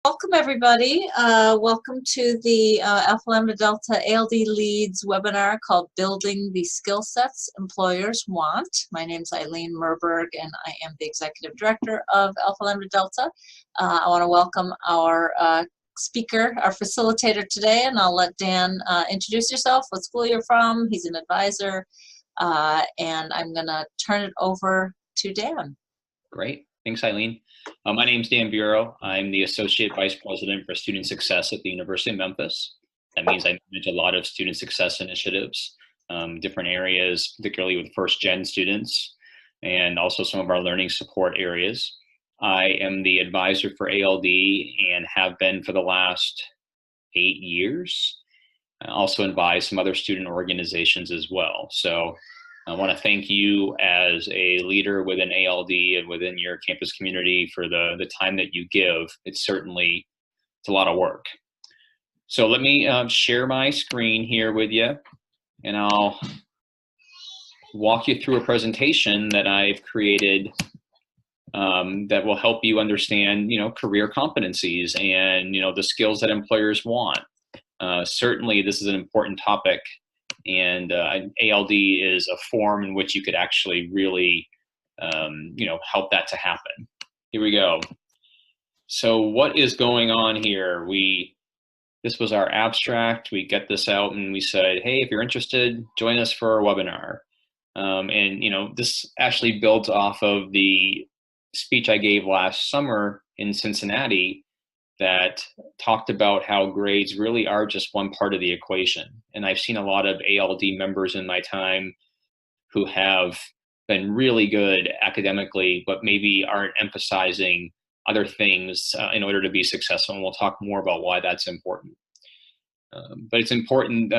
Welcome, everybody. Welcome to the Alpha Lambda Delta ALD Leads webinar called Building the Skillsets Employers Want. My name is Eileen Merberg, and I am the Executive Director of Alpha Lambda Delta. I want to welcome our speaker, our facilitator today, and I'll let Dan introduce yourself, what school you're from. He's an advisor, and I'm going to turn it over to Dan. Great. Thanks, Eileen. My name is Dan Bureau. I'm the Associate Vice President for Student Success at the University of Memphis. That means I manage a lot of student success initiatives, different areas, particularly with first-gen students, and also some of our learning support areas. I am the advisor for ALD and have been for the last 8 years. I also advise some other student organizations as well. So I want to thank you as a leader within ALD and within your campus community for the time that you give. It's a lot of work. So let me share my screen here with you, and I'll walk you through a presentation that I've created that will help you understand, career competencies and, the skills that employers want. Certainly, this is an important topic. And ALD is a form in which you could actually really, help that to happen. Here we go. So what is going on here? This was our abstract. We get this out and we said, hey, if you're interested, join us for our webinar. This actually builds off of the speech I gave last summer in Cincinnati that talked about how grades really are just one part of the equation. And I've seen a lot of ALD members in my time who have been really good academically, but maybe aren't emphasizing other things in order to be successful. And we'll talk more about why that's important. But it's important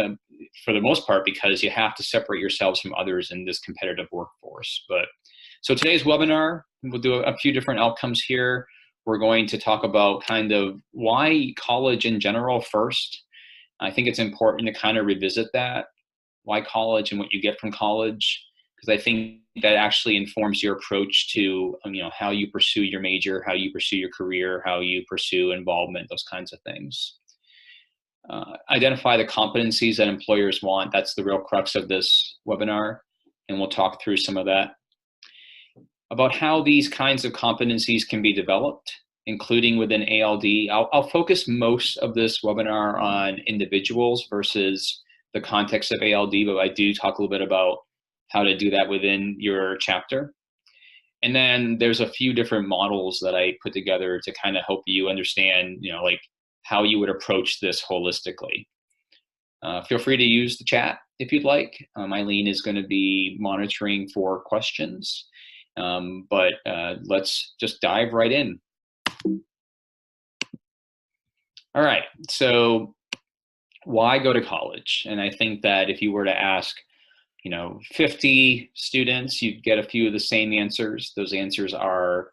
for the most part because you have to separate yourselves from others in this competitive workforce. So today's webinar, we'll do a few different outcomes here. We're going to talk about kind of why college in general first. I think it's important to kind of revisit that, why college and what you get from college, because I think that actually informs your approach to how you pursue your major, how you pursue your career, how you pursue involvement, those kinds of things. Identify the competencies that employers want. That's the real crux of this webinar, and we'll talk through some of that. About how these kinds of competencies can be developed, including within ALD. I'll focus most of this webinar on individuals versus the context of ALD, but I do talk a little bit about how to do that within your chapter. And then there's a few different models that I put together to kind of help you understand, like how you would approach this holistically. Feel free to use the chat if you'd like. Eileen is going to be monitoring for questions. But let's just dive right in. All right, so why go to college? And I think that if you were to ask, 50 students, you'd get a few of the same answers. Those answers are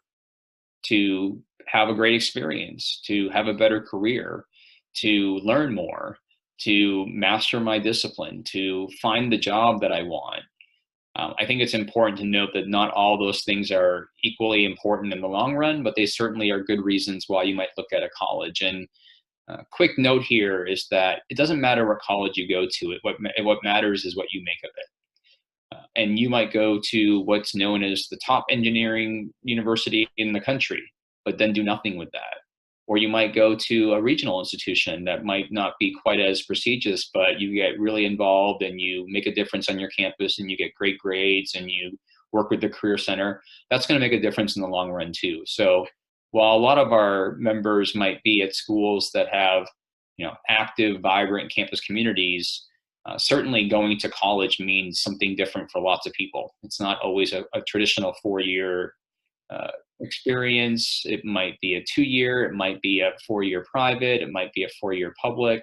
to have a great experience, to have a better career, to learn more, to master my discipline, to find the job that I want. I think it's important to note that not all those things are equally important in the long run, but they certainly are good reasons why you might look at a college. And quick note here is that it doesn't matter what college you go to. What matters is what you make of it. And you might go to what's known as the top engineering university in the country, but then do nothing with that. Or you might go to a regional institution that might not be quite as prestigious, but you get really involved and you make a difference on your campus and you get great grades and you work with the Career Center. That's going to make a difference in the long run too. So while a lot of our members might be at schools that have, active, vibrant campus communities, certainly going to college means something different for lots of people. It's not always a traditional 4-year experience. It might be a 2-year, it might be a 4-year private, it might be a 4-year public,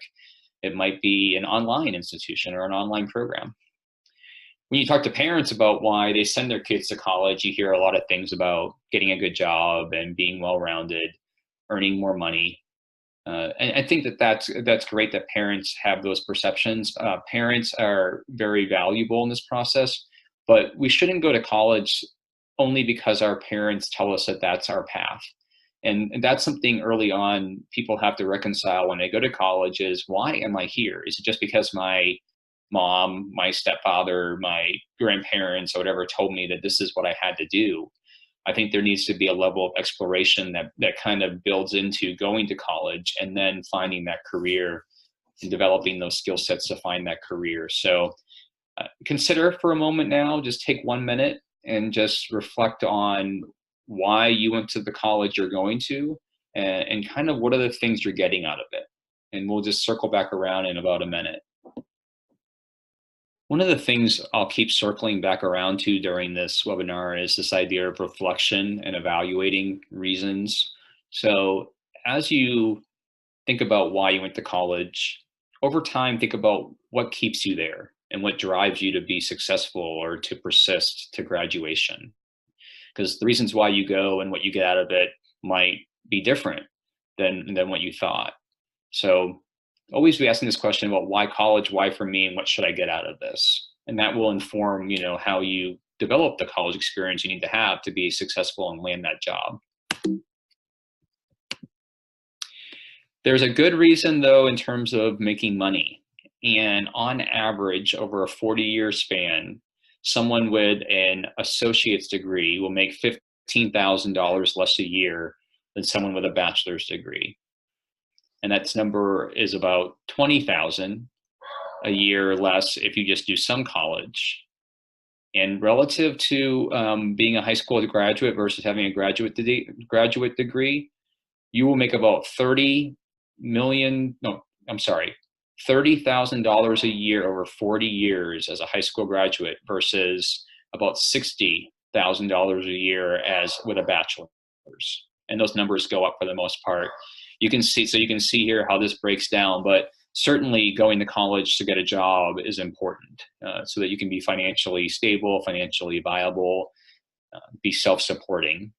it might be an online institution or an online program. When you talk to parents about why they send their kids to college, you hear a lot of things about getting a good job and being well-rounded, earning more money. And I think that's great that parents have those perceptions. Parents are very valuable in this process, but we shouldn't go to college only because our parents tell us that that's our path. And that's something early on people have to reconcile when they go to college is, why am I here? Is it just because my mom, my stepfather, my grandparents, or whatever told me that this is what I had to do? I think there needs to be a level of exploration that kind of builds into going to college and then finding that career and developing those skill sets to find that career. So consider for a moment now, just take 1 minute and just reflect on why you went to the college you're going to, and kind of what are the things you're getting out of it. And we'll just circle back around in about a minute. One of the things I'll keep circling back around to during this webinar is this idea of reflection and evaluating reasons. So as you think about why you went to college, over time, think about what keeps you there and what drives you to be successful or to persist to graduation. Because the reasons why you go and what you get out of it might be different than what you thought. So always be asking this question about why college, why for me, and what should I get out of this? And that will inform, how you develop the college experience you need to have to be successful and land that job. There's a good reason, though, in terms of making money. And on average, over a 40-year span, someone with an associate's degree will make $15,000 less a year than someone with a bachelor's degree. And that number is about $20,000 a year less if you just do some college. And relative to being a high school graduate versus having a graduate degree, you will make about $30,000 a year over 40 years as a high school graduate versus about $60,000 a year as with a bachelor's. And those numbers go up for the most part. You can see here how this breaks down, but certainly going to college to get a job is important so that you can be financially stable, financially viable, be self-supporting.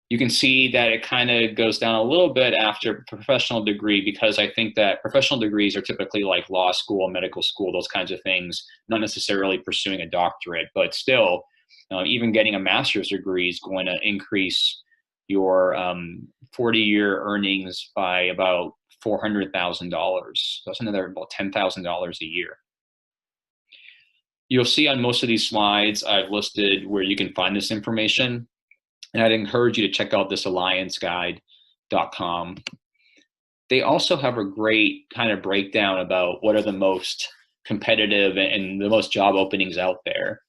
You can see that it kind of goes down a little bit after professional degree, because I think that professional degrees are typically like law school, medical school, those kinds of things, not necessarily pursuing a doctorate, but still, even getting a master's degree is going to increase your 40-year earnings by about $400,000. That's another about $10,000 a year. You'll see on most of these slides, I've listed where you can find this information. And I'd encourage you to check out this allianceguide.com. They also have a great kind of breakdown about what are the most competitive and the most job openings out there.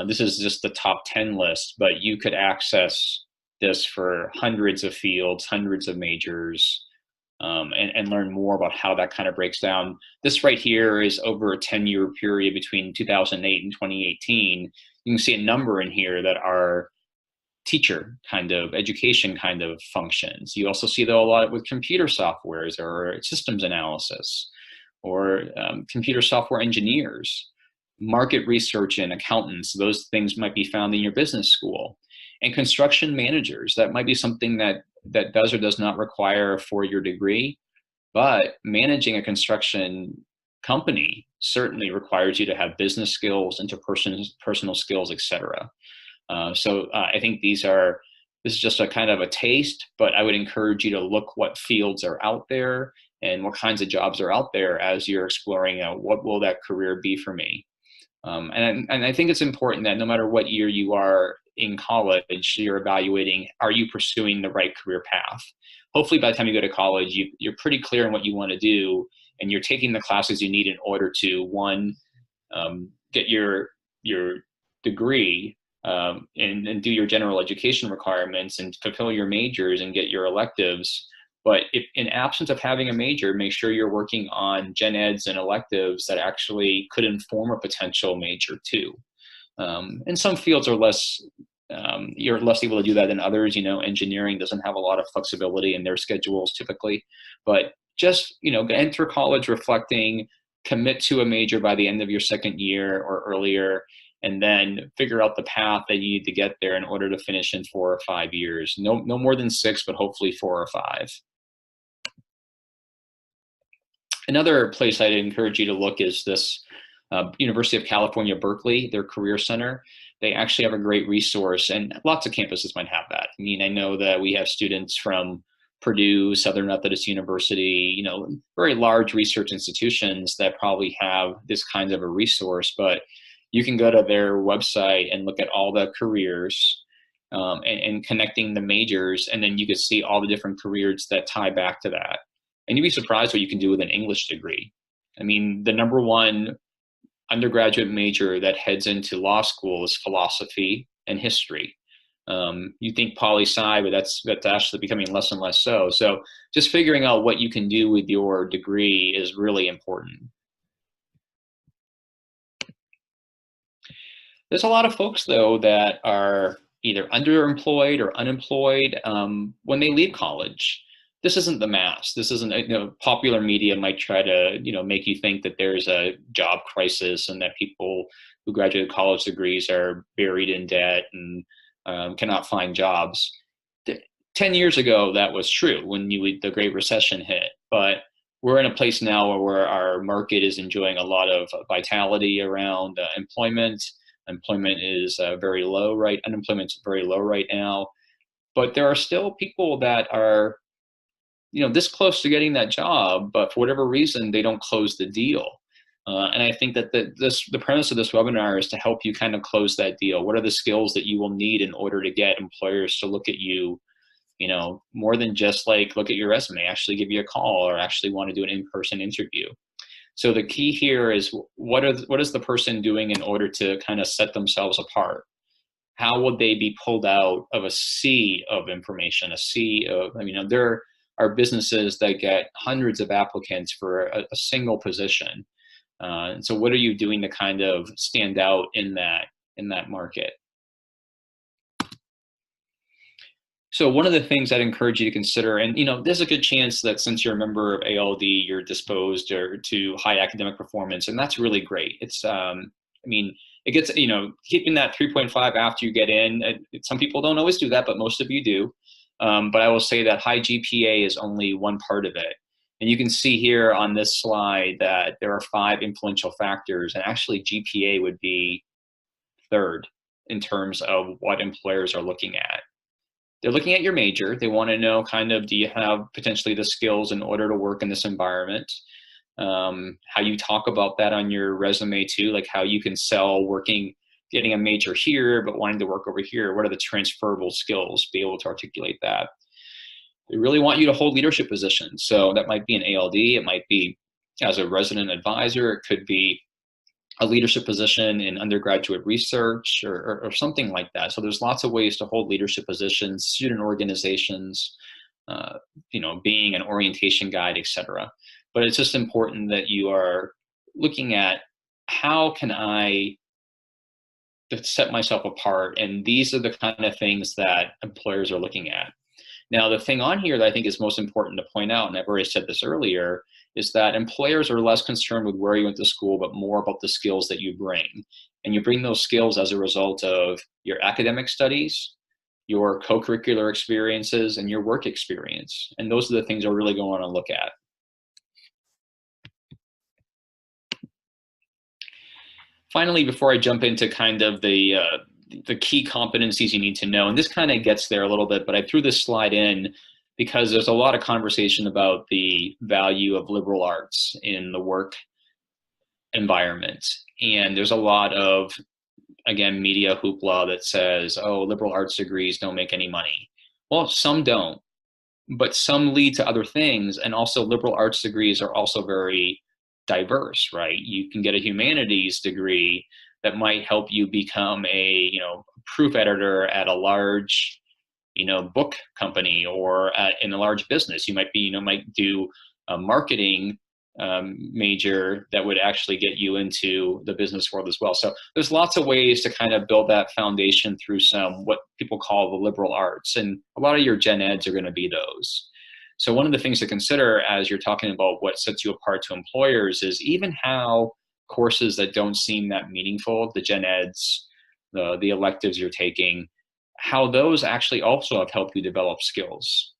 This is just the top 10 list, but you could access this for hundreds of fields, hundreds of majors, and learn more about how that kind of breaks down. This right here is over a 10-year period between 2008 and 2018. You can see a number in here that are teacher kind of education kind of functions. You also see though a lot with computer softwares or systems analysis or computer software engineers, market research and accountants. Those things might be found in your business school. And construction managers, that might be something that does or does not require a 4-year degree, but managing a construction company certainly requires you to have business skills, interpersonal skills, etc. So I think this is just a kind of a taste, but I would encourage you to look what fields are out there and what kinds of jobs are out there as you're exploring what will that career be for me. And I think it's important that no matter what year you are in college, you're evaluating, are you pursuing the right career path? Hopefully by the time you go to college, you're pretty clear on what you want to do, and you're taking the classes you need in order to, one, get your degree, and do your general education requirements and fulfill your majors and get your electives. But if in absence of having a major, make sure you're working on gen eds and electives that actually could inform a potential major too. And some fields are less, you're less able to do that than others. Engineering doesn't have a lot of flexibility in their schedules typically, but just, enter college reflecting, commit to a major by the end of your second year or earlier, and then figure out the path that you need to get there in order to finish in 4 or 5 years. No more than 6, but hopefully 4 or 5. Another place I'd encourage you to look is this University of California, Berkeley, their Career Center, they actually have a great resource, and lots of campuses might have that. I mean, I know that we have students from Purdue, Southern Methodist University, very large research institutions that probably have this kind of a resource, but you can go to their website and look at all the careers and connecting the majors, and then you can see all the different careers that tie back to that. And you'd be surprised what you can do with an English degree. I mean, the number one undergraduate major that heads into law school is philosophy and history. You think poli-sci, but that's actually becoming less and less so. So just figuring out what you can do with your degree is really important. There's a lot of folks, though, that are either underemployed or unemployed when they leave college. This isn't the mass. This isn't, popular media might try to, make you think that there's a job crisis and that people who graduate college degrees are buried in debt and cannot find jobs. 10 years ago, that was true when the Great Recession hit. But we're in a place now where our market is enjoying a lot of vitality around employment. Employment is very low, right? Unemployment's very low right now. But there are still people that are this close to getting that job, but for whatever reason, they don't close the deal. And I think that the premise of this webinar is to help you kind of close that deal. What are the skills that you will need in order to get employers to look at you, more than just like look at your resume, actually give you a call or actually want to do an in-person interview. So the key here is what is the person doing in order to kind of set themselves apart? How would they be pulled out of a sea of information, there are businesses that get hundreds of applicants for a single position. And so what are you doing to kind of stand out in that market? So one of the things I'd encourage you to consider, and there's a good chance that since you're a member of ALD, you're disposed to high academic performance, and that's really great. It's, it gets, keeping that 3.5 after you get in. Some people don't always do that, but most of you do. But I will say that high GPA is only one part of it. And you can see here on this slide that there are 5 influential factors, and actually GPA would be third in terms of what employers are looking at. They're looking at your major. They want to know kind of, do you have potentially the skills in order to work in this environment? How you talk about that on your resume too, like how you can sell getting a major here, but wanting to work over here. What are the transferable skills? Be able to articulate that. They really want you to hold leadership positions. So that might be an ALD. It might be as a resident advisor. It could be a leadership position in undergraduate research or something like that. So there's lots of ways to hold leadership positions, student organizations, being an orientation guide, etc. But it's just important that you are looking at how can I set myself apart, and these are the kind of things that employers are looking at. Now, the thing on here that I think is most important to point out, and I've already said this earlier, is that employers are less concerned with where you went to school, but more about the skills that you bring. And you bring those skills as a result of your academic studies, your co-curricular experiences, and your work experience. And those are the things I really go on and look at. Finally, before I jump into kind of the key competencies you need to know, and this kind of gets there a little bit, but I threw this slide in because there's a lot of conversation about the value of liberal arts in the work environment. And there's a lot of, again, media hoopla that says, oh, liberal arts degrees don't make any money. Well, some don't, but some lead to other things. And also liberal arts degrees are also very diverse, right? You can get a humanities degree that might help you become a, proof editor at a large, book company or in a large business. You might be, might do a marketing major that would actually get you into the business world as well. So there's lots of ways to kind of build that foundation through what people call the liberal arts. And a lot of your gen eds are going to be those. So one of the things to consider as you're talking about what sets you apart to employers is even how courses that don't seem that meaningful, the gen eds, the electives you're taking, how those actually also have helped you develop skills.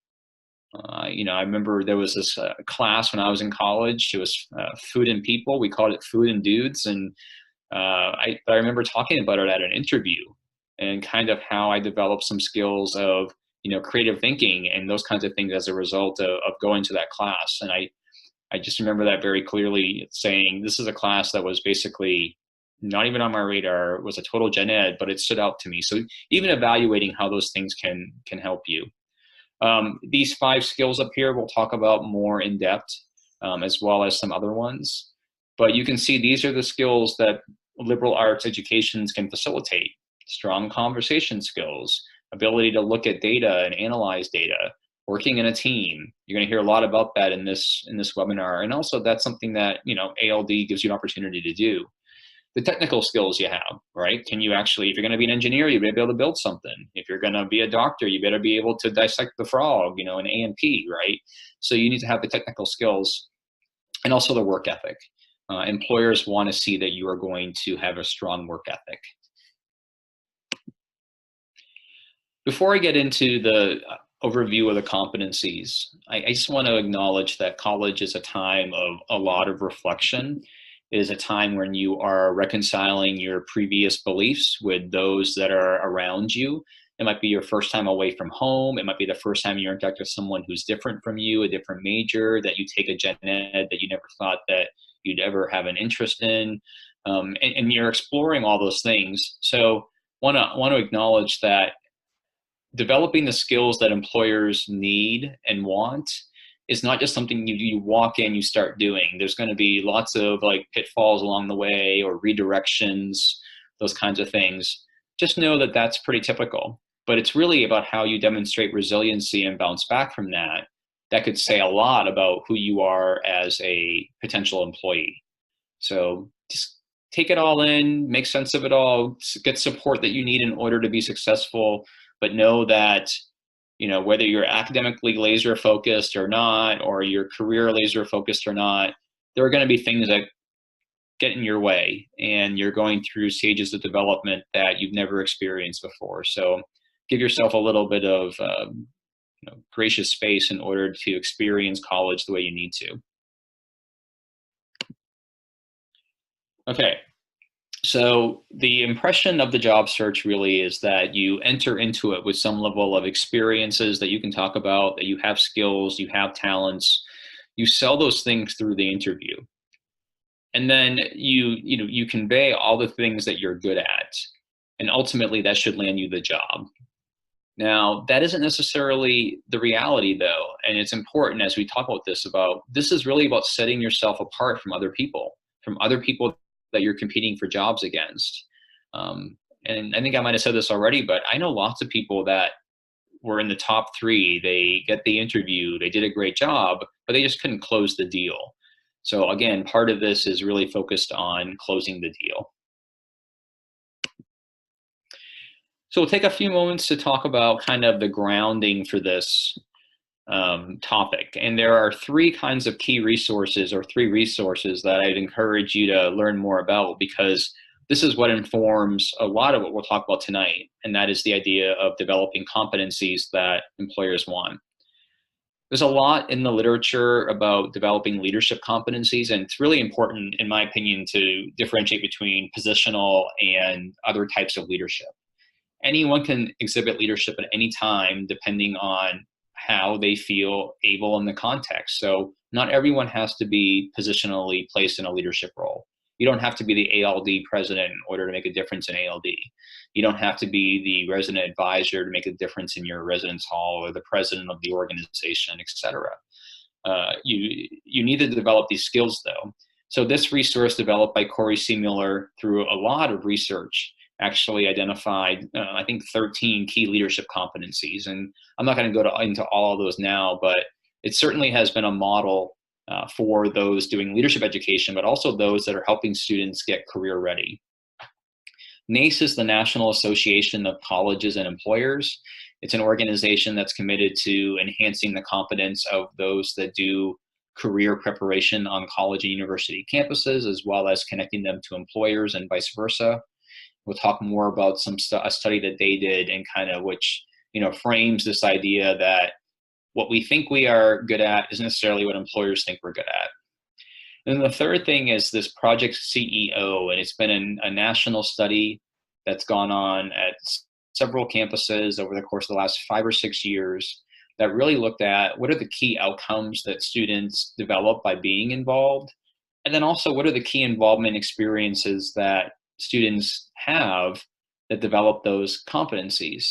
I remember there was this class when I was in college. It was food and people. We called it food and dudes. And I remember talking about it at an interview and kind of how I developed some skills of, creative thinking and those kinds of things as a result of going to that class. And I just remember that very clearly, saying this is a class that was basically not even on my radar. It was a total gen ed, but it stood out to me. So even evaluating how those things can help you. These 5 skills up here we'll talk about more in depth, as well as some other ones. But you can see these are the skills that liberal arts educations can facilitate. Strong conversation skills, ability to look at data and analyze data, working in a team. You're going to hear a lot about that in this webinar. And also that's something that, ALD gives you an opportunity to do. The technical skills you have, right? Can you actually, if you're going to be an engineer, you better be able to build something. If you're going to be a doctor, you better be able to dissect the frog, an A&P, right? So you need to have the technical skills and also the work ethic. Employers want to see that you are going to have a strong work ethic. Before I get into the overview of the competencies, I just want to acknowledge that college is a time of a lot of reflection. It is a time when you are reconciling your previous beliefs with those that are around you. It might be your first time away from home. It might be the first time you interact with someone who's different from you, a different major, that you take a gen ed that you never thought that you'd ever have an interest in. And you're exploring all those things. So want to acknowledge that developing the skills that employers need and want is not just something you walk in, you start doing. There's going to be lots of pitfalls along the way or redirections, those kinds of things. Just know that that's pretty typical, but it's really about how you demonstrate resiliency and bounce back from that. That could say a lot about who you are as a potential employee. So just take it all in, make sense of it all, get support that you need in order to be successful, but know that whether you're academically laser focused or not, or your career laser focused or not, there are going to be things that get in your way, and you're going through stages of development that you've never experienced before. So give yourself a little bit of gracious space in order to experience college the way you need to. Okay. So the impression of the job search really is that you enter into it with some level of experiences that you can talk about, that you have skills, you have talents, you sell those things through the interview. And then you convey all the things that you're good at. And ultimately that should land you the job. Now, that isn't necessarily the reality though. And it's important as we talk about this is really about setting yourself apart from other people that you're competing for jobs against. And I think I might have said this already, but I know lots of people that were in the top 3. They get the interview, they did a great job, but they just couldn't close the deal. So again, part of this is really focused on closing the deal. So we'll take a few moments to talk about kind of the grounding for this topic. And there are 3 kinds of key resources, or 3 resources that I'd encourage you to learn more about, because this is what informs a lot of what we'll talk about tonight. And that is the idea of developing competencies that employers want. There's a lot in the literature about developing leadership competencies, and it's really important, in my opinion, to differentiate between positional and other types of leadership. Anyone can exhibit leadership at any time, depending on how they feel able in the context. So not everyone has to be positionally placed in a leadership role. You don't have to be the ALD president in order to make a difference in ALD. You don't have to be the resident advisor to make a difference in your residence hall, or the president of the organization, etc. You need to develop these skills though. So this resource, developed by Corey C. Miller through a lot of research, actually identified, I think, 13 key leadership competencies. And I'm not going to go into all of those now, but it certainly has been a model for those doing leadership education, but also those that are helping students get career ready. NACE is the National Association of Colleges and Employers. It's an organization that's committed to enhancing the competence of those that do career preparation on college and university campuses, as well as connecting them to employers and vice versa. We'll talk more about a study that they did, and kind of which frames this idea that what we think we are good at isn't necessarily what employers think we're good at. And the third thing is this Project CEO, and it's been a national study that's gone on at several campuses over the course of the last 5 or 6 years that really looked at what are the key outcomes that students develop by being involved, and then also what are the key involvement experiences that students have that develop those competencies.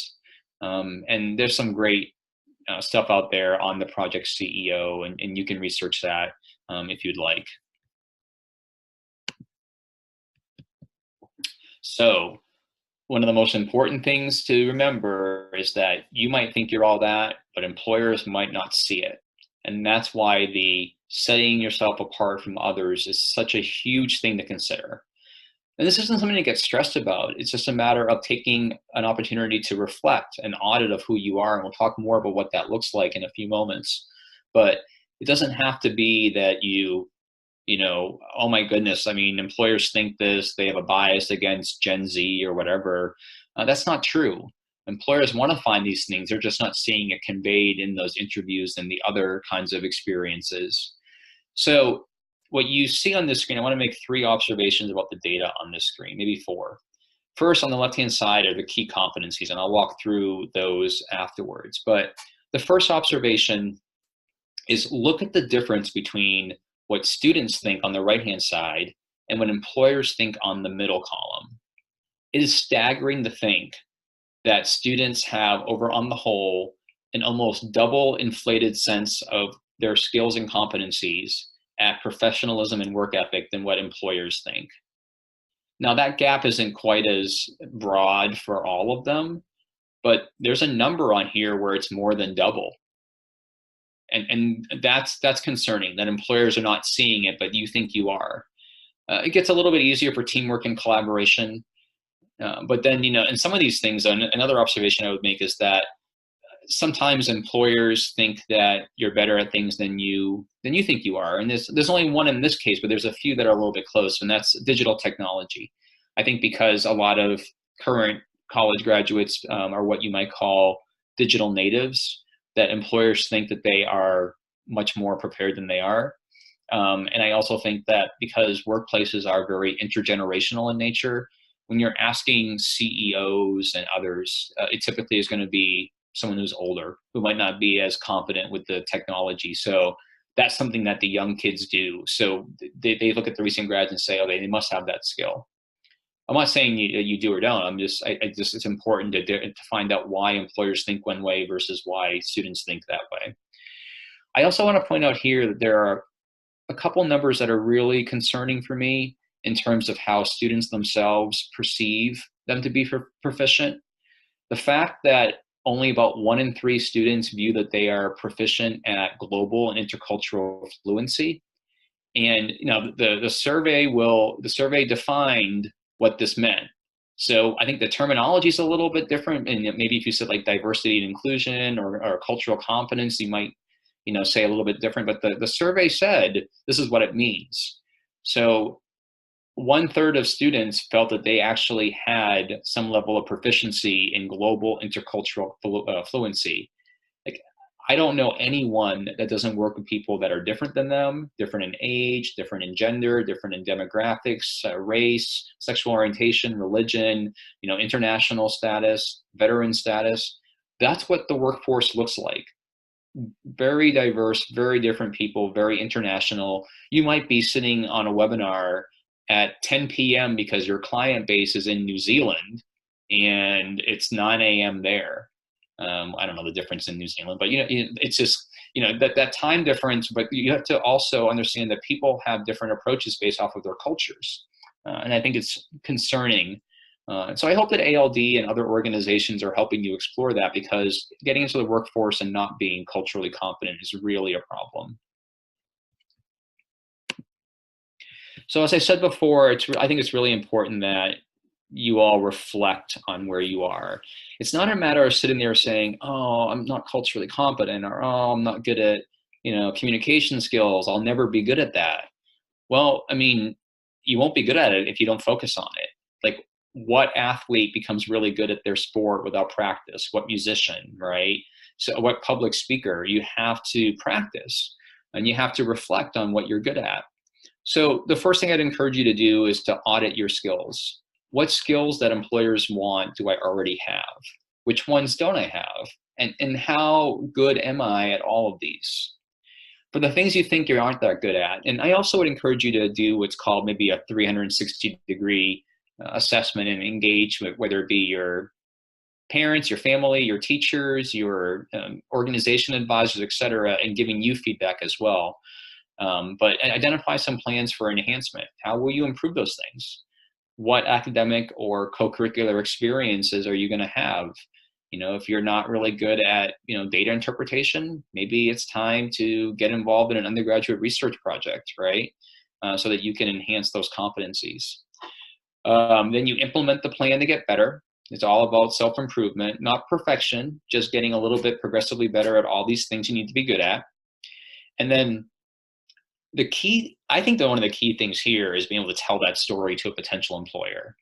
And there's some great stuff out there on the Project CEO, and you can research that if you'd like. So one of the most important things to remember is that you might think you're all that, but employers might not see it. And that's why the setting yourself apart from others is such a huge thing to consider. And this isn't something to get stressed about. It's just a matter of taking an opportunity to reflect, an audit of who you are. And we'll talk more about what that looks like in a few moments. But it doesn't have to be that you know, oh my goodness, I mean, employers think this, they have a bias against Gen Z or whatever. That's not true. Employers want to find these things. They're just not seeing it conveyed in those interviews and the other kinds of experiences. So what you see on this screen, I want to make 3 observations about the data on this screen, maybe 4. First, on the left-hand side are the key competencies, and I'll walk through those afterwards. But the first observation is look at the difference between what students think on the right-hand side and what employers think on the middle column. It is staggering to think that students have, over on the whole, an almost double inflated sense of their skills and competencies at professionalism and work ethic than what employers think. Now, that gap isn't quite as broad for all of them, but there's a number on here where it's more than double. And that's concerning, that employers are not seeing it, but you think you are. It gets a little bit easier for teamwork and collaboration. But then, you know, and some of these things, another observation I would make is that sometimes employers think that you're better at things than you think you are. And there's only one in this case, but there's a few that are a little bit close, and that's digital technology. I think because a lot of current college graduates are what you might call digital natives, that employers think that they are much more prepared than they are. And I also think that because workplaces are very intergenerational in nature, when you're asking CEOs and others, it typically is going to be someone who's older, who might not be as confident with the technology. So that's something that the young kids do. So they look at the recent grads and say, okay, they must have that skill. I'm not saying you do or don't. It's important to find out why employers think one way versus why students think that way. I also want to point out here that there are a couple numbers that are really concerning for me in terms of how students themselves perceive them to be proficient. The fact that only about 1 in 3 students view that they are proficient at global and intercultural fluency. And you know, the survey defined what this meant. So I think the terminology is a little bit different, and maybe if you said like diversity and inclusion or cultural competence, you might, you know, say a little bit different, but the survey said this is what it means. So 1/3 of students felt that they actually had some level of proficiency in global intercultural fluency. Like, I don't know anyone that doesn't work with people that are different than them, different in age, different in gender, different in demographics, race, sexual orientation, religion, you know, international status, veteran status. That's what the workforce looks like. Very diverse, very different people, very international. You might be sitting on a webinar at 10 p.m. because your client base is in New Zealand and it's 9 a.m. there. I don't know the difference in New Zealand, but you know, it's just, you know, that time difference. But you have to also understand that people have different approaches based off of their cultures, and I think it's concerning. And so I hope that ALD and other organizations are helping you explore that, because getting into the workforce and not being culturally competent is really a problem. So as I said before, I think it's really important that you all reflect on where you are. It's not a matter of sitting there saying, oh, I'm not culturally competent, or oh, I'm not good at, you know, communication skills, I'll never be good at that. Well, I mean, you won't be good at it if you don't focus on it. Like, what athlete becomes really good at their sport without practice? What musician, right? so what public speaker. You have to practice, and you have to reflect on what you're good at. So the first thing I'd encourage you to do is to audit your skills. What skills that employers want do I already have? Which ones don't I have? And how good am I at all of these? For the things you think you aren't that good at, and I also would encourage you to do what's called maybe a 360-degree assessment and engage with, whether it be your parents, your family, your teachers, your organization advisors, et cetera, and giving you feedback as well. But identify some plans for enhancement. How will you improve those things? What academic or co-curricular experiences are you going to have? You know, if you're not really good at, data interpretation, maybe it's time to get involved in an undergraduate research project, right? So that you can enhance those competencies. Then you implement the plan to get better. It's all about self-improvement, not perfection, just getting a little bit progressively better at all these things you need to be good at. And then the key, I think that one of the key things here is being able to tell that story to a potential employer.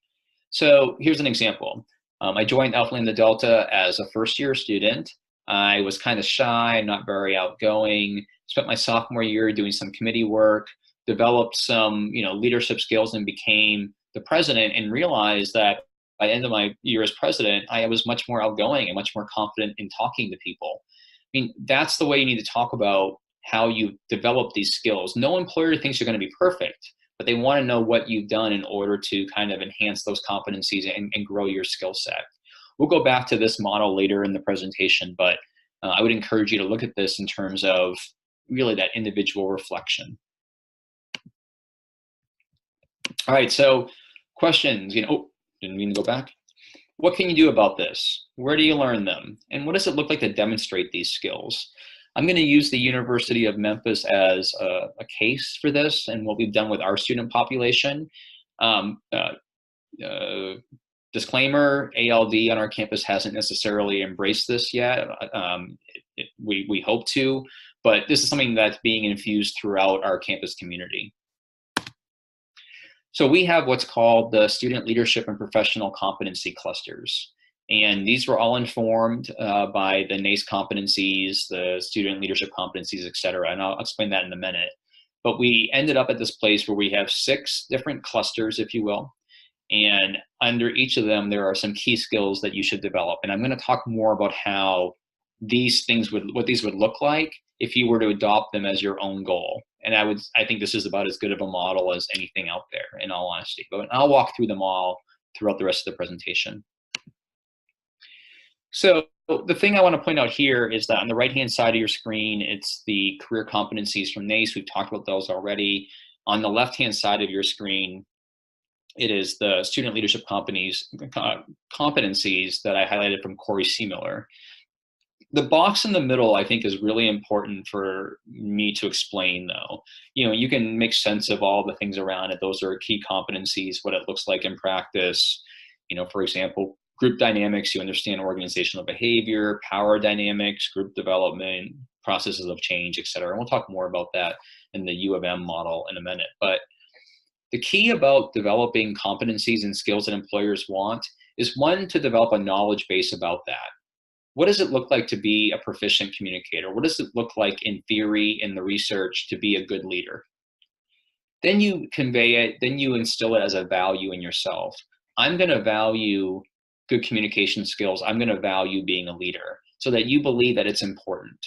So here's an example. I joined Alpha Lambda Delta as a first-year student. I was kind of shy, not very outgoing, spent my sophomore year doing some committee work, developed some leadership skills, and became the president, and realized that by the end of my year as president, I was much more outgoing and much more confident in talking to people. I mean, that's the way you need to talk about how you develop these skills. No employer thinks you're going to be perfect, but they want to know what you've done in order to kind of enhance those competencies and grow your skill set. We'll go back to this model later in the presentation, but I would encourage you to look at this in terms of really that individual reflection. All right, so questions, oh, didn't mean to go back. What can you do about this? Where do you learn them? And what does it look like to demonstrate these skills? I'm going to use the University of Memphis as a case for this and what we've done with our student population. Disclaimer, ALD on our campus hasn't necessarily embraced this yet. We hope to, but this is something that's being infused throughout our campus community. So we have what's called the Student Leadership and Professional Competency Clusters. And these were all informed by the NACE competencies, the student leadership competencies, et cetera. And I'll explain that in a minute. But we ended up at this place where we have 6 different clusters, if you will. And under each of them, there are some key skills that you should develop. And I'm going to talk more about how these things what these would look like if you were to adopt them as your own goal. And I think this is about as good of a model as anything out there, in all honesty. But I'll walk through them all throughout the rest of the presentation. So the thing I want to point out here is that on the right-hand side of your screen, it's the career competencies from NACE. We've talked about those already. On the left-hand side of your screen, it is the student leadership competencies that I highlighted from Corey C. Miller. The box in the middle, I think, is really important for me to explain, though. You can make sense of all the things around it. Those are key competencies, what it looks like in practice. For example, group dynamics, you understand organizational behavior, power dynamics, group development, processes of change, et cetera. And we'll talk more about that in the U of M model in a minute. But the key about developing competencies and skills that employers want is, one, to develop a knowledge base about that. What does it look like to be a proficient communicator? What does it look like in theory, in the research, to be a good leader? Then you convey it, then you instill it as a value in yourself. I'm going to value good communication skills. I'm going to value being a leader, so that you believe that it's important.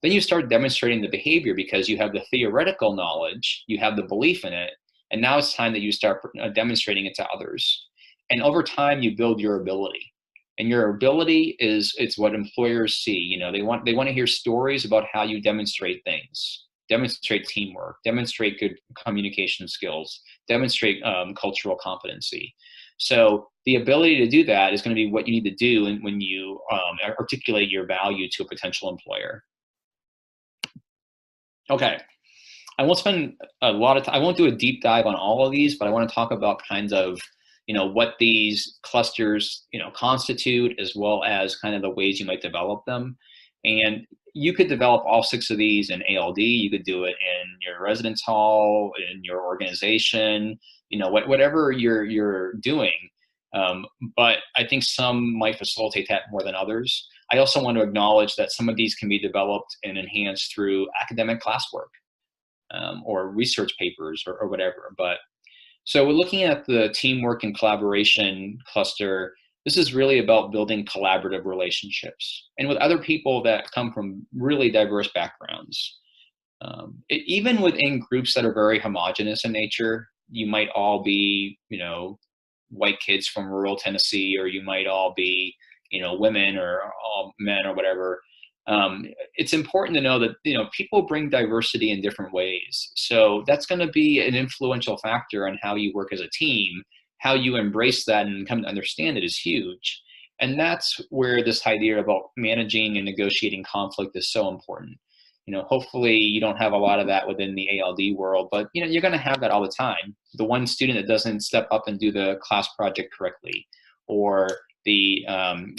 Then you start demonstrating the behavior because you have the theoretical knowledge, you have the belief in it, and now it's time that you start demonstrating it to others. And over time, you build your ability. And your ability it's what employers see. They want to hear stories about how you demonstrate things, demonstrate teamwork, demonstrate good communication skills, demonstrate cultural competency. So the ability to do that is going to be what you need to do when you articulate your value to a potential employer. Okay, I won't spend a lot of time. I won't do a deep dive on all of these, but I want to talk about kinds of what these clusters, constitute, as well as kind of the ways you might develop them. And you could develop all 6 of these in ALD. You could do it in your residence hall, in your organization, whatever you're doing. But I think some might facilitate that more than others. I also want to acknowledge that some of these can be developed and enhanced through academic classwork, or research papers, or whatever. But so we're looking at the teamwork and collaboration cluster. This is really about building collaborative relationships and with other people that come from really diverse backgrounds. Even within groups that are very homogenous in nature, you might all be, white kids from rural Tennessee, or you might all be, women or all men or whatever. It's important to know that, people bring diversity in different ways. So that's going to be an influential factor on how you work as a team. How you embrace that and come to understand it is huge. And that's where this idea about managing and negotiating conflict is so important. Hopefully you don't have a lot of that within the ALD world, but you're going to have that all the time. The one student that doesn't step up and do the class project correctly, or the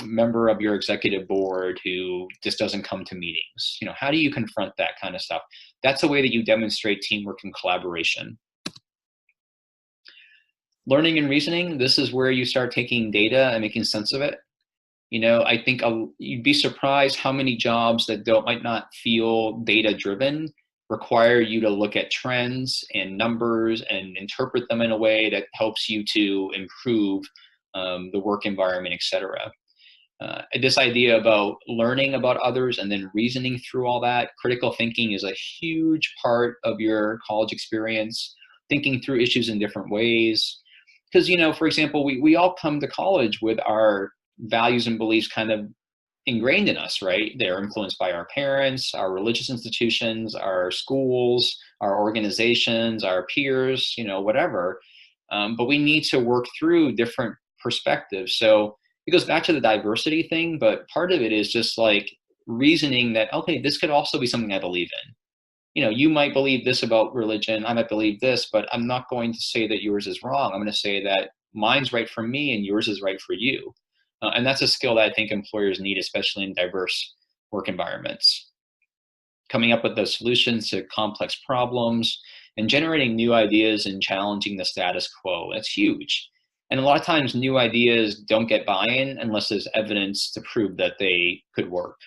member of your executive board who just doesn't come to meetings. How do you confront that kind of stuff? That's a way that you demonstrate teamwork and collaboration. Learning and reasoning, this is where you start taking data and making sense of it. I think you'd be surprised how many jobs that might not feel data driven require you to look at trends and numbers and interpret them in a way that helps you to improve the work environment, etc. This idea about learning about others and then reasoning through all that, critical thinking is a huge part of your college experience, thinking through issues in different ways. Because, for example, we all come to college with our values and beliefs kind of ingrained in us, right? They're influenced by our parents, our religious institutions, our schools, our organizations, our peers, whatever. But we need to work through different perspectives. So it goes back to the diversity thing, but part of it is just like reasoning that, okay, this could also be something I believe in. You might believe this about religion, I might believe this, but I'm not going to say that yours is wrong. I'm going to say that mine's right for me and yours is right for you. And that's a skill that I think employers need, especially in diverse work environments. Coming up with those solutions to complex problems and generating new ideas and challenging the status quo, that's huge. And a lot of times new ideas don't get buy-in unless there's evidence to prove that they could work.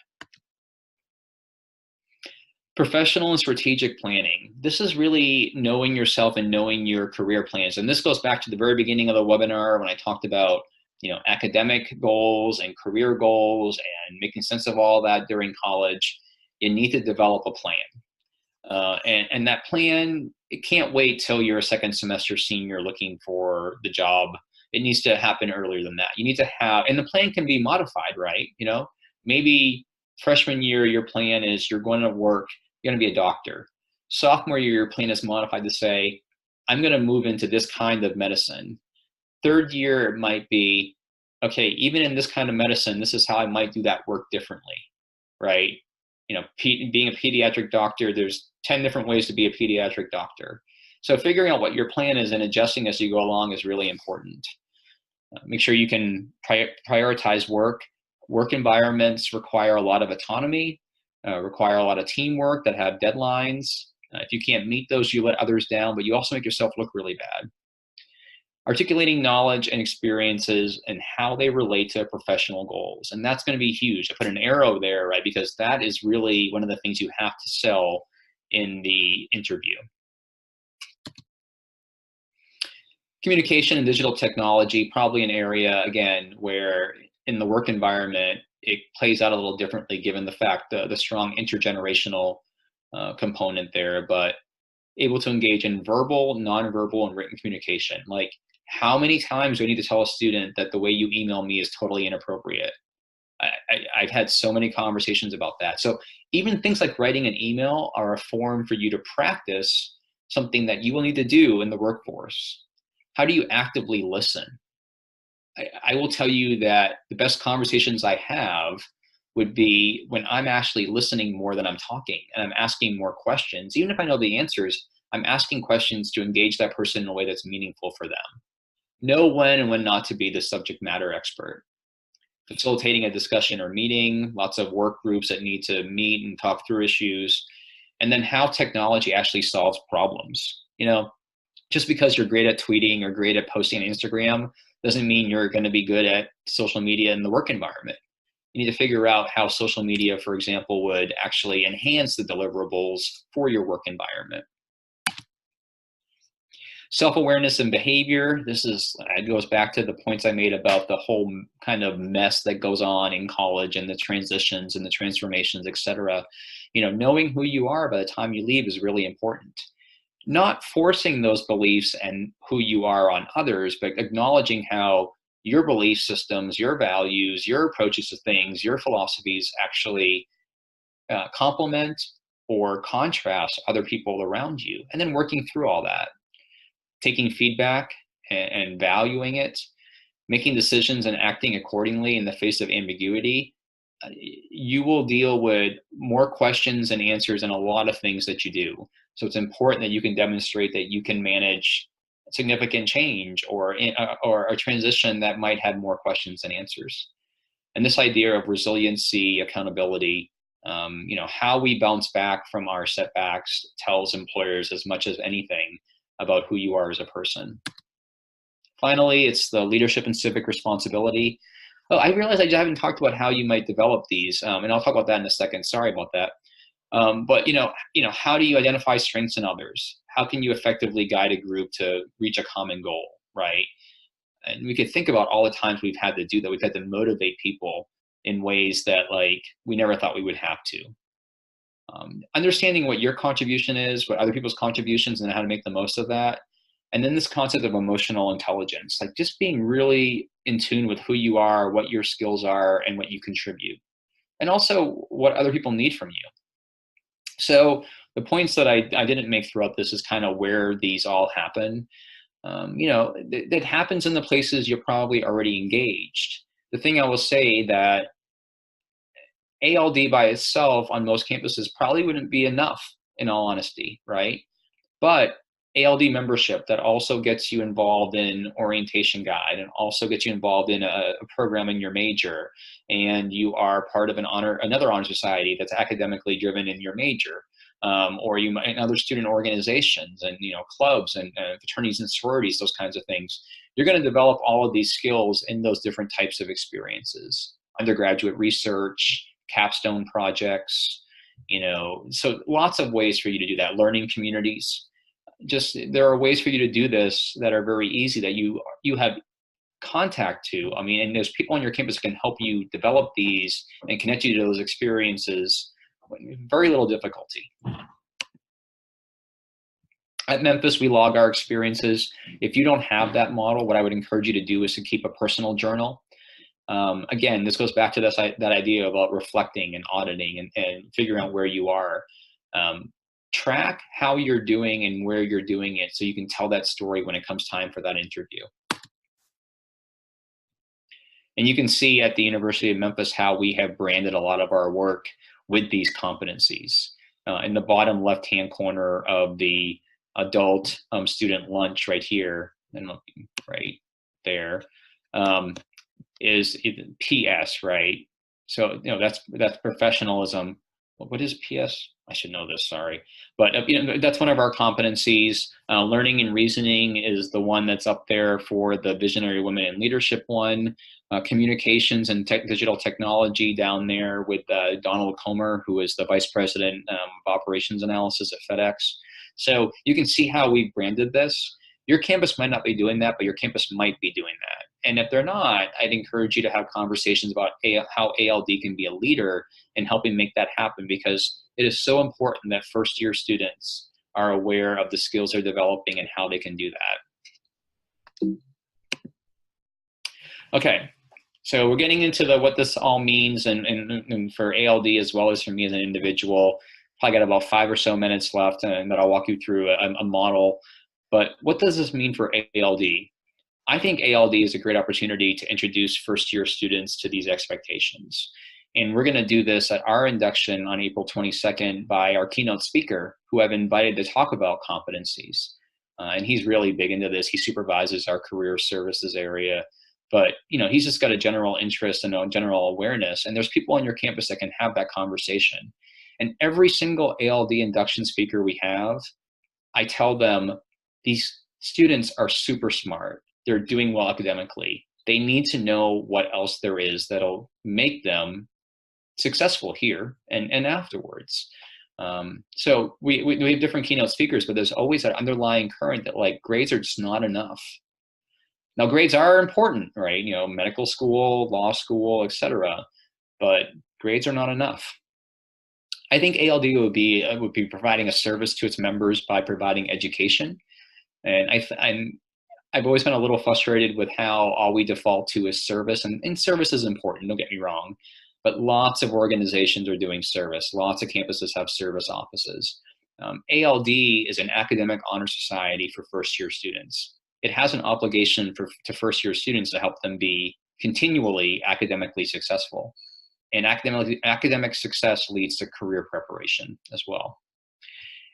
Professional and strategic planning. This is really knowing yourself and knowing your career plans. And this goes back to the very beginning of the webinar when I talked about academic goals and career goals and making sense of all that during college. You need to develop a plan. And that plan, it can't wait till you're a second semester senior looking for the job. It needs to happen earlier than that. You need to have, and the plan can be modified, right? Maybe freshman year, your plan is you're going to work, you're going to be a doctor. Sophomore year, your plan is modified to say, I'm going to move into this kind of medicine. Third year, it might be, okay, even in this kind of medicine, this is how I might do that work differently, right? Being a pediatric doctor, there's 10 different ways to be a pediatric doctor. So figuring out what your plan is and adjusting as you go along is really important. Make sure you can prioritize work. Work environments require a lot of autonomy, require a lot of teamwork that have deadlines. If you can't meet those, you let others down, but you also make yourself look really bad. Articulating knowledge and experiences and how they relate to professional goals. And that's going to be huge. I put an arrow there, right? Because that is really one of the things you have to sell in the interview. Communication and digital technology, probably an area, again, where in the work environment, it plays out a little differently given the fact the strong intergenerational component there, but able to engage in verbal, nonverbal, and written communication. Like, how many times do I need to tell a student that the way you email me is totally inappropriate? I've had so many conversations about that. So even things like writing an email are a form for you to practice something that you will need to do in the workforce. How do you actively listen? I will tell you that the best conversations I have would be when I'm actually listening more than I'm talking, and I'm asking more questions. Even if I know the answers, I'm asking questions to engage that person in a way that's meaningful for them. Know when and when not to be the subject matter expert. Facilitating a discussion or meeting, lots of work groups that need to meet and talk through issues, and then how technology actually solves problems. Just because you're great at tweeting or great at posting on Instagram doesn't mean you're going to be good at social media in the work environment. You need to figure out how social media, for example, would actually enhance the deliverables for your work environment. Self-awareness and behavior. It goes back to the points I made about the whole kind of mess that goes on in college and the transitions and the transformations, et cetera. Knowing who you are by the time you leave is really important. Not forcing those beliefs and who you are on others, but acknowledging how your belief systems, your values, your approaches to things, your philosophies actually complement or contrast other people around you, and then working through all that. Taking feedback and valuing it, making decisions and acting accordingly in the face of ambiguity, you will deal with more questions and answers in a lot of things that you do. So it's important that you can demonstrate that you can manage significant change or a transition that might have more questions than answers. And this idea of resiliency, accountability, how we bounce back from our setbacks tells employers as much as anything about who you are as a person. Finally, it's the leadership and civic responsibility. Oh, I realize I haven't talked about how you might develop these, and I'll talk about that in a second. Sorry about that. But how do you identify strengths in others? How can you effectively guide a group to reach a common goal, right? And we could think about all the times we've had to do that. We've had to motivate people in ways that we never thought we would have to. Understanding what your contribution is, what other people's contributions, and how to make the most of that. And then this concept of emotional intelligence, just being really in tune with who you are, what your skills are, and what you contribute. And also what other people need from you. So the points that I didn't make throughout this is kind of where these all happen. That happens in the places you're probably already engaged. The thing I will say that ALD by itself on most campuses probably wouldn't be enough, in all honesty, right? But ALD membership that also gets you involved in orientation guide and also gets you involved in a program in your major, and you are part of another honor society that's academically driven in your major, or you might in other student organizations and clubs and fraternities and sororities, those kinds of things. You're going to develop all of these skills in those different types of experiences. Undergraduate research, capstone projects, so lots of ways for you to do that. Learning communities. There are ways for you to do this that are very easy that you have contact to. And there's people on your campus who can help you develop these and connect you to those experiences with very little difficulty. At Memphis, we log our experiences. If you don't have that model, what I would encourage you to do is to keep a personal journal. Again, this goes back to that idea about reflecting and auditing and figuring out where you are. Track how you're doing and where you're doing it so you can tell that story when it comes time for that interview. And you can see at the University of Memphis how we have branded a lot of our work with these competencies. In the bottom left-hand corner of the adult student lunch right here, and right there, is PS, right? So that's professionalism. What is PS? I should know this, sorry. But that's one of our competencies. Learning and reasoning is the one that's up there for the Visionary Women in Leadership one. Communications and digital technology down there with Donald Comer, who is the Vice President of Operations Analysis at FedEx. So you can see how we've branded this. Your campus might not be doing that, but your campus might be doing that. And if they're not, I'd encourage you to have conversations about how ALD can be a leader in helping make that happen, because it is so important that first-year students are aware of the skills they're developing and how they can do that. Okay, so we're getting into what this all means and for ALD as well as for me as an individual. Probably got about 5 or so minutes left, and that I'll walk you through a model. But what does this mean for ALD? I think ALD is a great opportunity to introduce first-year students to these expectations. And we're going to do this at our induction on April 22nd by our keynote speaker, who I've invited to talk about competencies. And he's really big into this. He supervises our career services area. But he's just got a general interest and a general awareness. And there's people on your campus that can have that conversation. And every single ALD induction speaker we have, I tell them, these students are super smart. They're doing well academically. they need to know what else there is that'll make them successful here and afterwards. So we have different keynote speakers, but there's always that underlying current that like grades are just not enough. Now grades are important, right? You know, medical school, law school, etc. But grades are not enough. I think ALD would be providing a service to its members by providing education, and I've always been a little frustrated with how all we default to is service, and service is important, don't get me wrong, but lots of organizations are doing service. Lots of campuses have service offices. ALD is an academic honor society for first-year students. It has an obligation to first-year students to help them be continually academically successful. And academic success leads to career preparation as well.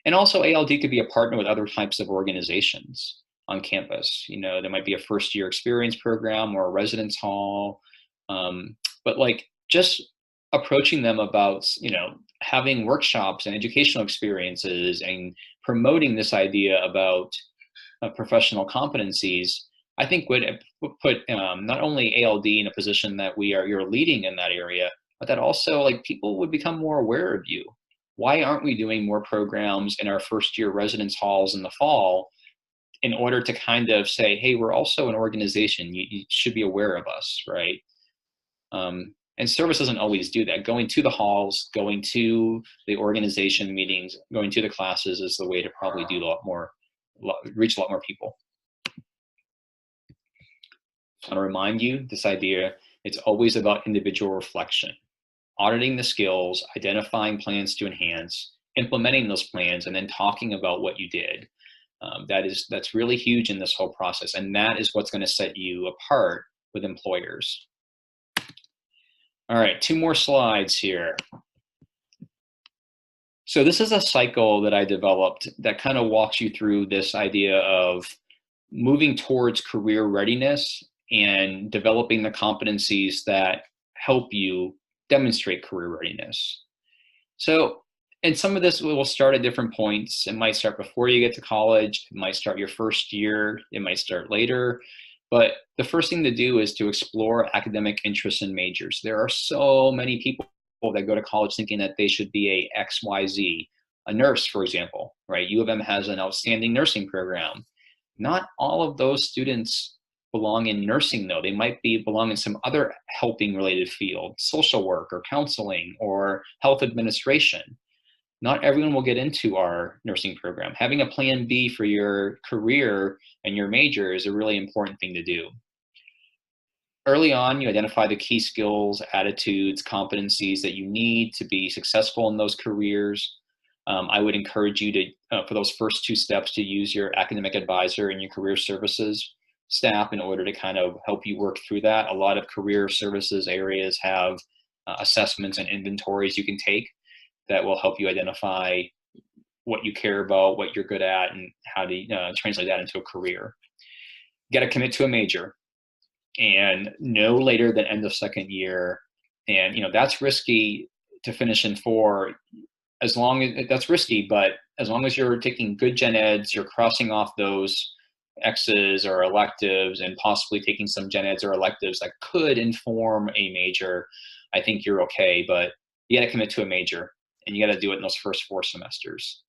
And also ALD could be a partner with other types of organizations on campus. You know, there might be a first-year experience program or a residence hall, but like just approaching them about, you know, having workshops and educational experiences and promoting this idea about professional competencies, I think would put not only ALD in a position that you're leading in that area, but that also like people would become more aware of you. Why aren't we doing more programs in our first-year residence halls in the fall in order to kind of say, hey, we're also an organization, you should be aware of us, right? And service doesn't always do that. Going to the halls, going to the organization meetings, going to the classes is the way to probably do reach a lot more people. I want to remind you this idea, it's always about individual reflection, auditing the skills, identifying plans to enhance, implementing those plans, and then talking about what you did. That's really huge in this whole process, and that is what's going to set you apart with employers. All right, 2 more slides here. So this is a cycle that I developed that kind of walks you through this idea of moving towards career readiness and developing the competencies that help you demonstrate career readiness. So, and some of this will start at different points. It might start before you get to college. It might start your first year. It might start later. But the first thing to do is to explore academic interests and majors. There are so many people that go to college thinking that they should be a XYZ, a nurse, for example, right? U of M has an outstanding nursing program. Not all of those students belong in nursing, though. They might belong in some other helping related field, social work or counseling or health administration. Not everyone will get into our nursing program. Having a plan B for your career and your major is a really important thing to do. Early on, you identify the key skills, attitudes, competencies that you need to be successful in those careers. I would encourage you to, for those first 2 steps, to use your academic advisor and your career services staff in order to kind of help you work through that. A lot of career services areas have assessments and inventories you can take that will help you identify what you care about, what you're good at, and how to translate that into a career. You got to commit to a major, and no later than end of 2nd year. And that's risky to finish in 4. That's risky, but as long as you're taking good gen eds, you're crossing off those X's or electives, and possibly taking some gen eds or electives that could inform a major, I think you're okay. But you got to commit to a major, and you got to do it in those first 4 semesters.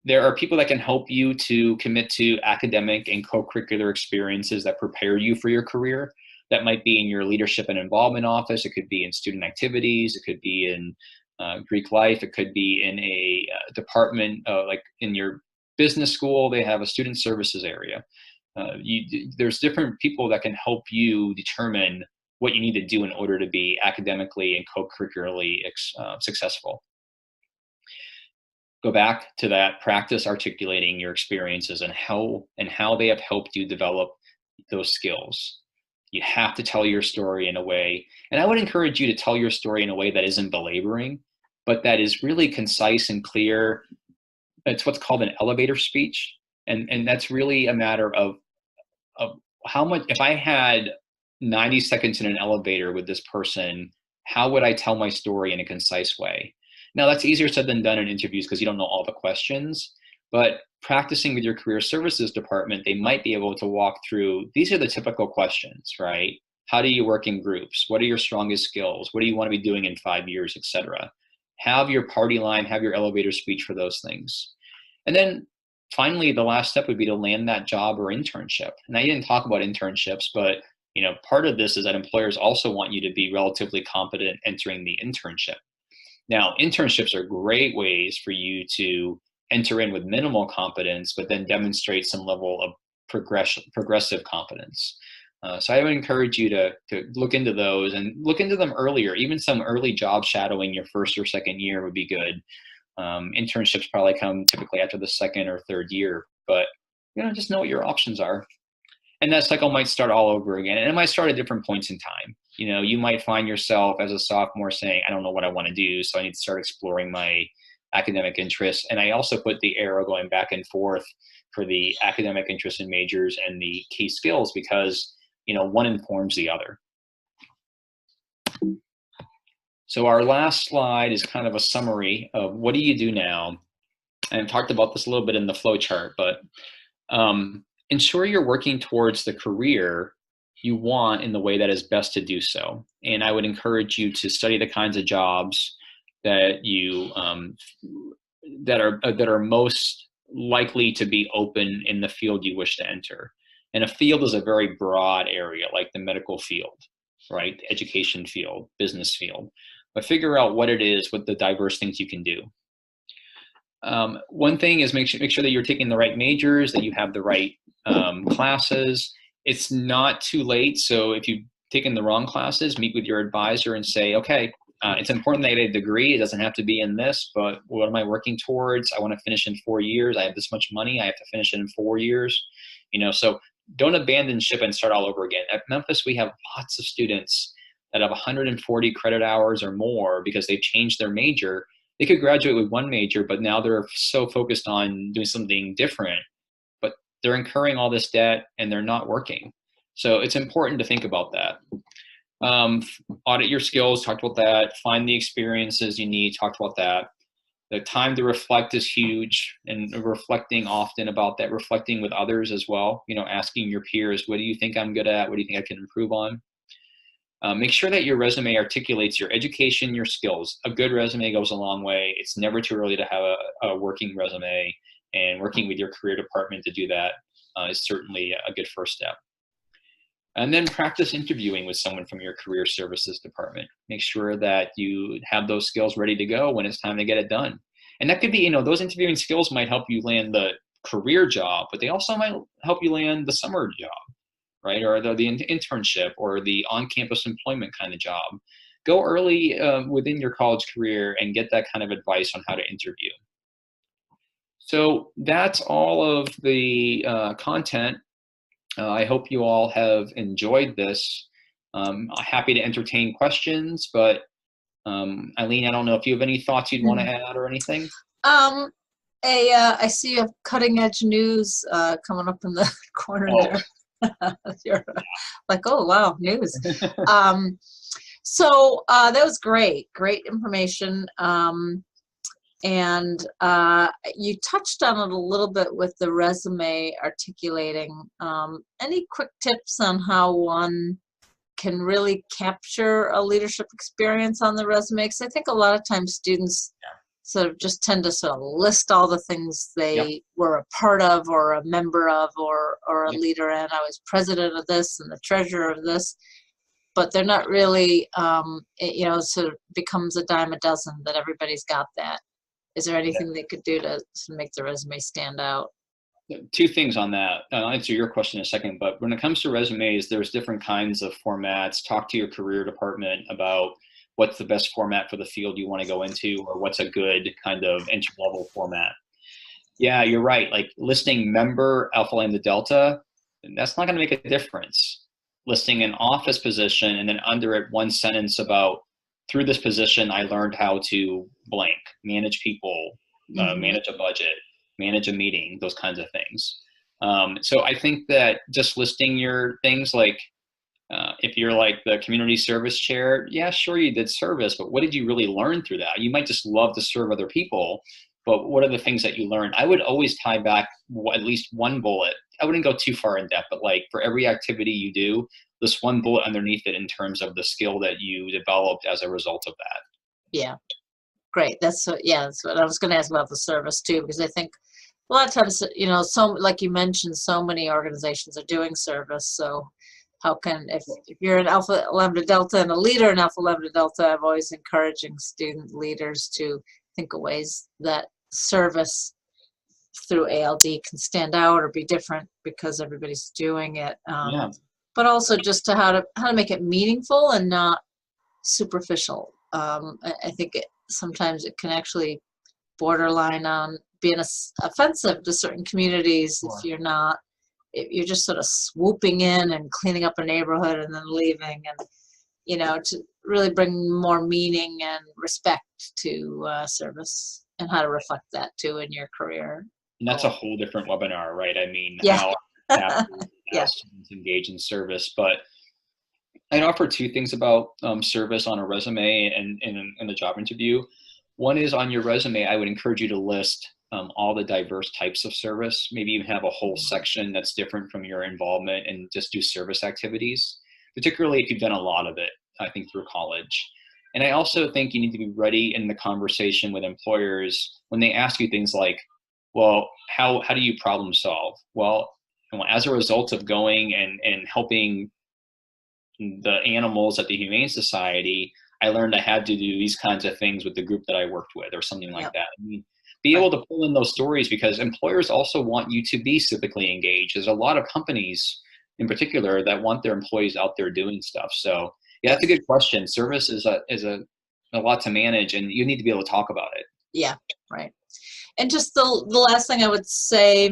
There are people that can help you to commit to academic and co-curricular experiences that prepare you for your career. That might be in your leadership and involvement office. It could be in student activities. It could be in Greek life. It could be in a department, like in your business school, they have a student services area. There's different people that can help you determine what you need to do in order to be academically and co-curricularly successful. Go back to that, practice articulating your experiences and how they have helped you develop those skills. You have to tell your story in a way, and I would encourage you to tell your story in a way that isn't belaboring, but that is really concise and clear. It's what's called an elevator speech. And that's really a matter of how much, if I had 90 seconds in an elevator with this person, how would I tell my story in a concise way? Now that's easier said than done in interviews because you don't know all the questions, but practicing with your career services department, they might be able to walk through, these are the typical questions, right? How do you work in groups? What are your strongest skills? What do you want to be doing in 5 years, etc.? Have your party line, have your elevator speech for those things. And then finally, the last step would be to land that job or internship. And I didn't talk about internships, but part of this is that employers also want you to be relatively competent entering the internship. Now, internships are great ways for you to enter in with minimal competence, but then demonstrate some level of progressive competence. So I would encourage you to look into those and look into them earlier. Even some early job shadowing your first or second year would be good. Internships probably come typically after the second or third year, but just know what your options are. And that cycle might start all over again, and it might start at different points in time. You might find yourself as a sophomore saying, I don't know what I want to do, so I need to start exploring my academic interests. And I also put the arrow going back and forth for the academic interests and majors and the key skills, because one informs the other. So our last slide is kind of a summary of what do you do now. And I've talked about this a little bit in the flow chart, but ensure you're working towards the career you want in the way that is best to do so. And I would encourage you to study the kinds of jobs that you that are most likely to be open in the field you wish to enter. And a field is a very broad area, like the medical field, right? The education field, business field. But figure out what it is, what the diverse things you can do. One thing is make sure that you're taking the right majors, that you have the right classes. It's not too late. So if you've taken the wrong classes, meet with your advisor and say, okay, it's important that I get a degree. It doesn't have to be in this, but what am I working towards? I want to finish in 4 years. I have this much money. I have to finish it in 4 years. So don't abandon ship and start all over again. At Memphis, we have lots of students that have 140 credit hours or more because they've changed their major. They could graduate with one major, but now they're so focused on doing something different, but they're incurring all this debt and they're not working. So it's important to think about that. Audit your skills, talked about that. Find the experiences you need, talked about that. The time to reflect is huge, and reflecting often about that, reflecting with others as well, asking your peers, what do you think I'm good at? What do you think I can improve on? Make sure that your resume articulates your education, your skills. A good resume goes a long way. It's never too early to have a working resume, and working with your career department to do that is certainly a good first step. And then practice interviewing with someone from your career services department. Make sure that you have those skills ready to go when it's time to get it done. And that could be, those interviewing skills might help you land the career job, but they also might help you land the summer job, right? Or the internship or the on-campus employment kind of job. Go early within your college career and get that kind of advice on how to interview. So that's all of the content. I hope you all have enjoyed this. I'm happy to entertain questions, but Eileen, I don't know if you have any thoughts you'd want to add or anything? I see you have cutting edge news coming up in the corner there. You're like, oh, wow, news. So that was great information. And you touched on it a little bit with the resume articulating. Any quick tips on how one can really capture a leadership experience on the resume? Because I think a lot of times students sort of just tend to sort of list all the things they were a part of or a member of or a leader in. I was president of this and the treasurer of this. But they're not really, sort of becomes a dime a dozen that everybody's got that. Is there anything they could do to make the resume stand out? Two things on that. I'll answer your question in a second, but when it comes to resumes, there's different kinds of formats. Talk to your career department about what's the best format for the field you want to go into, or what's a good kind of entry-level format. Yeah, you're right. Like listing member, Alpha, Lambda, Delta, that's not going to make a difference. Listing an office position and then under it one sentence about, through this position, I learned how to blank, manage people, manage a budget, manage a meeting, those kinds of things. So I think that just listing your things, like if you're like the community service chair, yeah, sure, you did service, but what did you really learn through that? You might just love to serve other people, but what are the things that you learned? I would always tie back at least one bullet. I wouldn't go too far in depth, but like for every activity you do, this one bullet underneath it in terms of the skill that you developed as a result of that. Yeah, great. That's what I was going to ask about the service too, because I think a lot of times, you know, like you mentioned, so many organizations are doing service. So how can, if you're an Alpha Lambda Delta and a leader in Alpha Lambda Delta, I'm always encouraging student leaders to think of ways that service through ALD can stand out or be different because everybody's doing it. Yeah. But also just to how to make it meaningful and not superficial. I think sometimes it can actually borderline on being offensive to certain communities if you're just sort of swooping in and cleaning up a neighborhood and then leaving, and you know, to really bring more meaning and respect to service and how to reflect that too in your career. And that's a whole different webinar, right? I mean, Yeah. how students engage in service. But I'd offer two things about service on a resume and in a job interview. One is on your resume, I would encourage you to list all the diverse types of service. Maybe even have a whole section that's different from your involvement and just do service activities, particularly if you've done a lot of it, I think, through college. And I also think you need to be ready in the conversation with employers when they ask you things like, well, how do you problem solve? Well, as a result of going and helping the animals at the Humane Society, I learned I had to do these kinds of things with the group that I worked with, or something like that. I mean, be able to pull in those stories, because employers also want you to be civically engaged. There's a lot of companies in particular that want their employees out there doing stuff. So yeah, that's a good question. Service is a lot to manage, and you need to be able to talk about it. Yeah, right. And just the last thing I would say,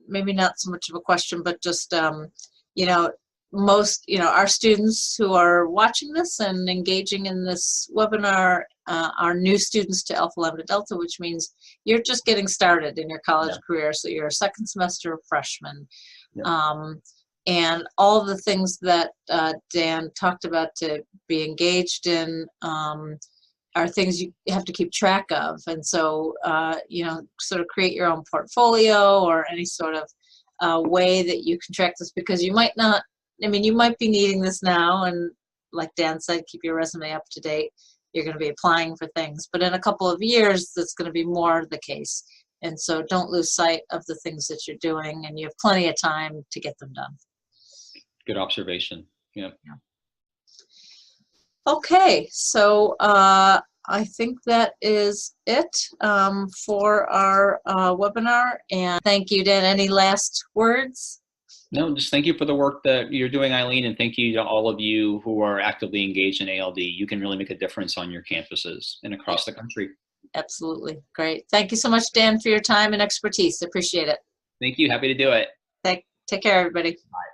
maybe not so much of a question, but just you know, our students who are watching this and engaging in this webinar are new students to Alpha Lambda Delta, which means you're just getting started in your college career. So you're a second semester freshman. And all the things that Dan talked about to be engaged in are things you have to keep track of. And so, you know, sort of create your own portfolio or any sort of way that you can track this, because you might not, I mean, you might be needing this now, and like Dan said, keep your resume up to date. You're going to be applying for things, but in a couple of years, that's going to be more the case. And so don't lose sight of the things that you're doing, and you have plenty of time to get them done. Good observation. Yeah. Okay, so I think that is it for our webinar. And thank you, Dan. Any last words? No, just thank you for the work that you're doing, Eileen, and thank you to all of you who are actively engaged in ALD. You can really make a difference on your campuses and across the country. Absolutely. Great. Thank you so much, Dan, for your time and expertise. Appreciate it. Thank you. Happy to do it. Take care, everybody. Bye.